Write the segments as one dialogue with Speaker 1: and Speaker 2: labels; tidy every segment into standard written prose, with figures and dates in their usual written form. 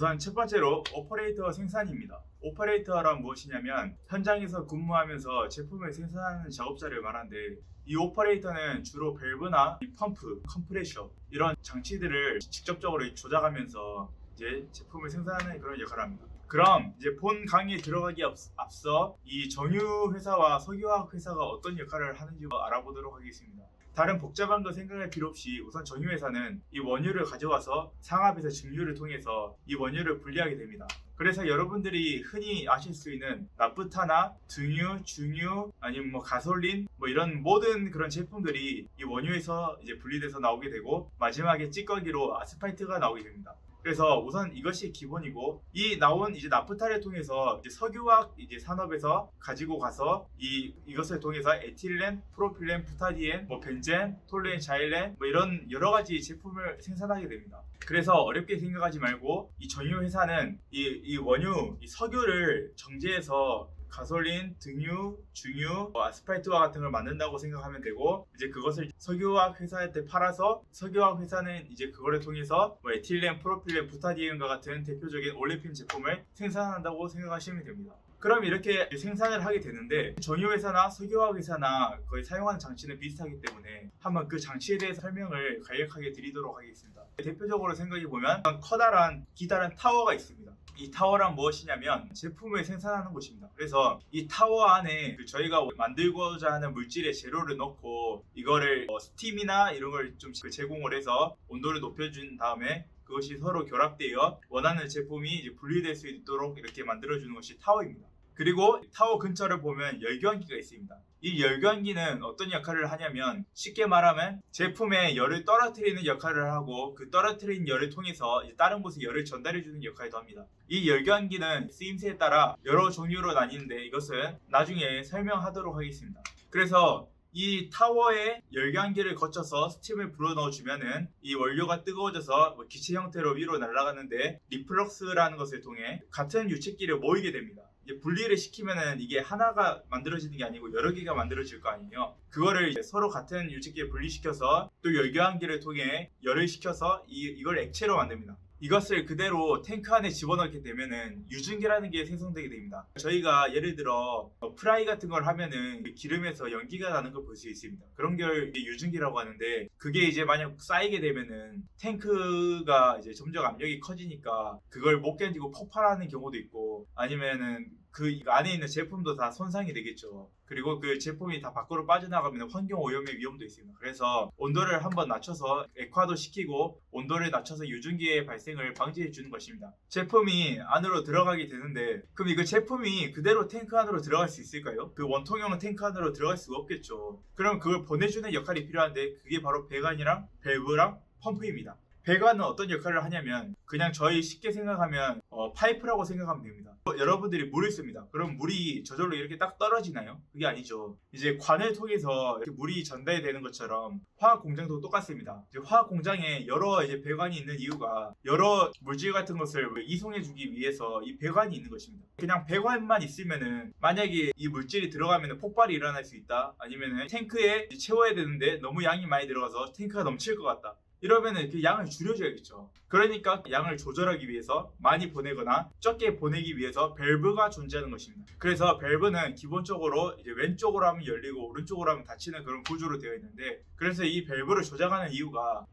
Speaker 1: 우선 첫 번째로 오퍼레이터 생산입니다. 오퍼레이터란 무엇이냐면 현장에서 근무하면서 제품을 생산하는 작업자를 말하는데, 이 오퍼레이터는 주로 밸브나 펌프, 컴프레셔 이런 장치들을 직접적으로 조작하면서 이제 제품을 생산하는 그런 역할을 합니다. 그럼 이제 본 강의에 들어가기 앞서 이 정유 회사와 석유화학 회사가 어떤 역할을 하는지 알아보도록 하겠습니다. 다른 복잡한 거 생각할 필요 없이 우선 정유 회사는 이 원유를 가져와서 상압에서 증류를 통해서 이 원유를 분리하게 됩니다. 그래서 여러분들이 흔히 아실 수 있는 나프타나 등유, 중유, 아니면 가솔린 이런 모든 그런 제품들이 이 원유에서 이제 분리돼서 나오게 되고, 마지막에 찌꺼기로 아스팔트가 나오게 됩니다. 그래서 우선 이것이 기본이고, 이 나온 이제 나프타를 통해서 이제 석유화학 이제 산업에서 가지고 가서 이것을 통해서 에틸렌, 프로필렌, 부타디엔, 벤젠, 톨루엔, 자일렌 이런 여러 가지 제품을 생산하게 됩니다. 그래서 어렵게 생각하지 말고 이 정유 회사는 이 원유, 이 석유를 정제해서 가솔린, 등유, 중유, 아스팔트와 같은 걸 만든다고 생각하면 되고, 이제 그것을 석유화학 회사한테 팔아서 석유화학 회사는 이제 그거를 통해서 에틸렌, 프로필렌, 부타디엔과 같은 대표적인 올레핀 제품을 생산한다고 생각하시면 됩니다. 그럼 이렇게 생산을 하게 되는데, 정유 회사나 석유화학 회사나 거의 사용하는 장치는 비슷하기 때문에 한번 그 장치에 대해서 설명을 간략하게 드리도록 하겠습니다. 대표적으로 생각해 보면 커다란 기다란 타워가 있습니다. 이 타워란 무엇이냐면 제품을 생산하는 곳입니다. 그래서 이 타워 안에 저희가 만들고자 하는 물질의 재료를 넣고 이거를 스팀이나 이런 걸 좀 제공을 해서 온도를 높여준 다음에 그것이 서로 결합되어 원하는 제품이 이제 분리될 수 있도록 이렇게 만들어주는 것이 타워입니다. 그리고 타워 근처를 보면 열교환기가 있습니다. 이 열교환기는 어떤 역할을 하냐면, 쉽게 말하면 제품에 열을 떨어뜨리는 역할을 하고, 그 떨어뜨린 열을 통해서 다른 곳에 열을 전달해주는 역할도 합니다. 이 열교환기는 쓰임새에 따라 여러 종류로 나뉘는데 이것은 나중에 설명하도록 하겠습니다. 그래서 이 타워에 열교환기를 거쳐서 스팀을 불어넣어 주면은 이 원료가 뜨거워져서 기체 형태로 위로 날아가는데, 리플럭스라는 것을 통해 같은 유체끼리 모이게 됩니다. 이제 분리를 시키면은 이게 하나가 만들어지는 게 아니고 여러 개가 만들어질 거 아니에요. 그거를 이제 서로 같은 유체끼리 분리시켜서 또 열교환기를 통해 열을 식혀서 이걸 액체로 만듭니다. 이것을 그대로 탱크 안에 집어넣게 되면은 유증기라는 게 생성되게 됩니다. 저희가 예를 들어 프라이 같은 걸 하면은 기름에서 연기가 나는 걸 볼 수 있습니다. 그런 걸 유증기라고 하는데, 그게 이제 만약 쌓이게 되면은 탱크가 이제 점점 압력이 커지니까 그걸 못 견디고 폭발하는 경우도 있고, 아니면은 그 안에 있는 제품도 다 손상이 되겠죠. 그리고 그 제품이 다 밖으로 빠져나가면 환경 오염의 위험도 있습니다. 그래서 온도를 한번 낮춰서 액화도 시키고 온도를 낮춰서 유증기의 발생을 방지해 주는 것입니다. 제품이 안으로 들어가게 되는데, 그럼 이거 제품이 그대로 탱크 안으로 들어갈 수 있을까요? 그 원통형 탱크 안으로 들어갈 수가 없겠죠. 그럼 그걸 보내주는 역할이 필요한데, 그게 바로 배관이랑 밸브랑 펌프입니다. 배관은 어떤 역할을 하냐면, 그냥 저희 쉽게 생각하면 파이프라고 생각하면 됩니다. 여러분들이 물을 씁니다. 그럼 물이 저절로 이렇게 딱 떨어지나요? 그게 아니죠. 이제 관을 통해서 이렇게 물이 전달이 되는 것처럼 화학 공장도 똑같습니다. 이제 화학 공장에 여러 이제 배관이 있는 이유가, 여러 물질 같은 것을 이송해 주기 위해서 이 배관이 있는 것입니다. 그냥 배관만 있으면은 만약에 이 물질이 들어가면 폭발이 일어날 수 있다, 아니면은 탱크에 채워야 되는데 너무 양이 많이 들어가서 탱크가 넘칠 것 같다, 이러면은 그 양을 줄여줘야겠죠. 그러니까 양을 조절하기 위해서 많이 보내거나 적게 보내기 위해서 밸브가 존재하는 것입니다. 그래서 밸브는 기본적으로 이제 왼쪽으로 하면 열리고 오른쪽으로 하면 닫히는 그런 구조로 되어 있는데, 그래서 이 밸브를 조작하는 이유가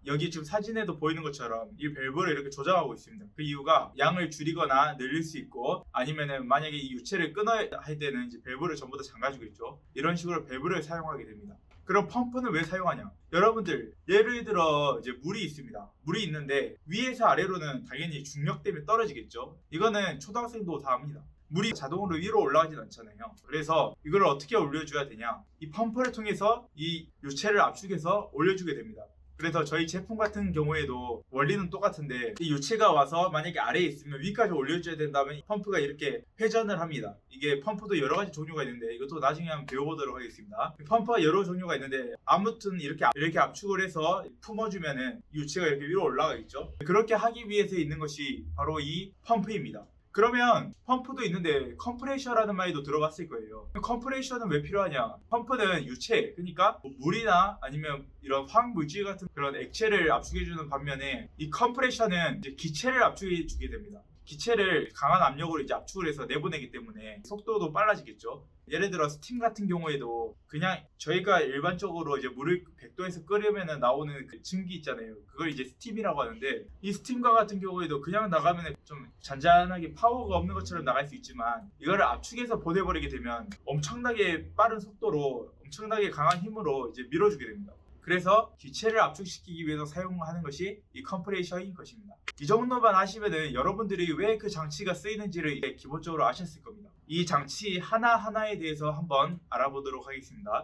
Speaker 1: 여기 지금 사진에도 보이는 것처럼 이 밸브를 이렇게 조작하고 있습니다. 그 이유가 양을 줄이거나 늘릴 수 있고, 아니면은 만약에 이 유체를 끊어야 할 때는 이제 밸브를 전부 다 잠가주고 있죠. 이런 식으로 밸브를 사용하게 됩니다. 그럼 펌프는 왜 사용하냐? 여러분들 예를 들어 이제 물이 있습니다. 물이 있는데 위에서 아래로는 당연히 중력 때문에 떨어지겠죠. 이거는 초등학생도 다 압니다. 물이 자동으로 위로 올라가진 않잖아요. 그래서 이걸 어떻게 올려줘야 되냐? 이 펌프를 통해서 이 유체를 압축해서 올려주게 됩니다. 그래서 저희 제품 같은 경우에도 원리는 똑같은데, 이 유체가 와서 만약에 아래에 있으면 위까지 올려줘야 된다면 펌프가 이렇게 회전을 합니다. 이게 펌프도 여러 가지 종류가 있는데 이것도 나중에 한번 배워보도록 하겠습니다. 펌프가 여러 종류가 있는데 아무튼 이렇게 압축을 해서 품어주면은 유체가 이렇게 위로 올라가겠죠. 그렇게 하기 위해서 있는 것이 바로 이 펌프입니다. 그러면 펌프도 있는데 컴프레셔라는 말도 들어봤을 거예요. 컴프레셔는 왜 필요하냐? 펌프는 유체, 그러니까 뭐 물이나 아니면 이런 화학 물질 같은 그런 액체를 압축해주는 반면에 이 컴프레셔는 이제 기체를 압축해주게 됩니다. 기체를 강한 압력으로 이제 압축을 해서 내보내기 때문에 속도도 빨라지겠죠. 예를 들어 스팀 같은 경우에도 그냥 저희가 일반적으로 이제 물을 100도에서 끓이면 나오는 그 증기 있잖아요. 그걸 이제 스팀이라고 하는데, 이 스팀과 같은 경우에도 그냥 나가면 좀 잔잔하게 파워가 없는 것처럼 나갈 수 있지만, 이거를 압축해서 보내버리게 되면 엄청나게 빠른 속도로 엄청나게 강한 힘으로 이제 밀어주게 됩니다. 그래서 기체를 압축시키기 위해서 사용하는 것이 이 컴프레셔인 것입니다. 이 정도만 아시면은 여러분들이 왜 그 장치가 쓰이는지를 이제 기본적으로 아셨을 겁니다. 이 장치 하나하나에 대해서 한번 알아보도록 하겠습니다.